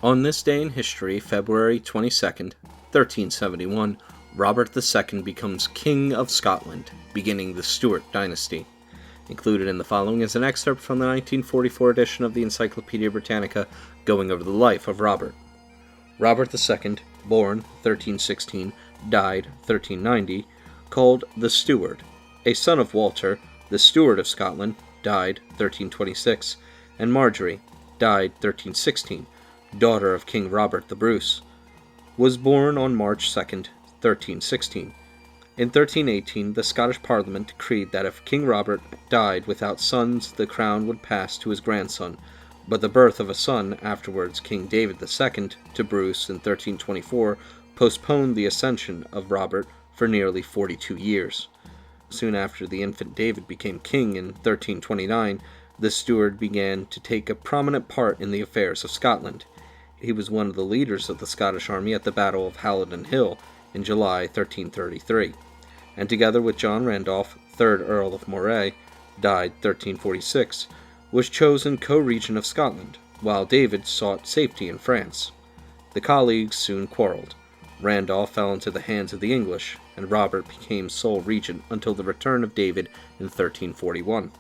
On this day in history, February 22nd, 1371, Robert II becomes King of Scotland, beginning the Stuart dynasty. Included in the following is an excerpt from the 1944 edition of the Encyclopedia Britannica going over the life of Robert. Robert II, born 1316, died 1390, called the Stuart, a son of Walter, the Stuart of Scotland, died 1326, and Marjorie, died 1316, daughter of King Robert the Bruce, was born on March 2nd, 1316. In 1318, the Scottish Parliament decreed that if King Robert died without sons, the crown would pass to his grandson, but the birth of a son, afterwards King David II, to Bruce in 1324, postponed the ascension of Robert for nearly 42 years. Soon after the infant David became king in 1329, the Stuart began to take a prominent part in the affairs of Scotland. He was one of the leaders of the Scottish army at the Battle of Halidon Hill in July 1333, and together with John Randolph, 3rd Earl of Moray, died 1346, was chosen co-regent of Scotland, while David sought safety in France. The colleagues soon quarreled. Randolph fell into the hands of the English, and Robert became sole regent until the return of David in 1341.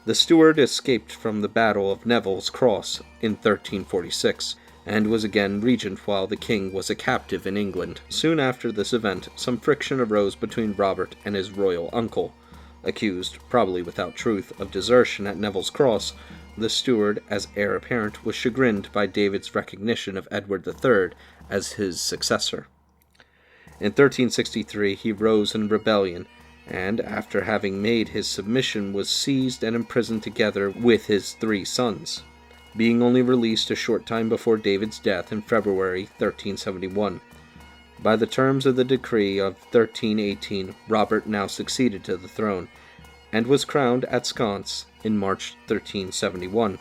The Stuart escaped from the Battle of Neville's Cross in 1346, and was again regent while the king was a captive in England. Soon after this event, some friction arose between Robert and his royal uncle. Accused, probably without truth, of desertion at Neville's Cross, the Stuart, as heir apparent, was chagrined by David's recognition of Edward III as his successor. In 1363 he rose in rebellion, and after having made his submission was seized and imprisoned together with his 3 sons, being only released a short time before David's death in February 1371. By the terms of the decree of 1318, Robert now succeeded to the throne, and was crowned at Sconce in March 1371.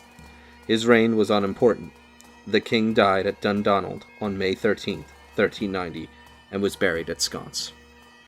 His reign was unimportant. The king died at Dundonald on May 13, 1390, and was buried at Sconce.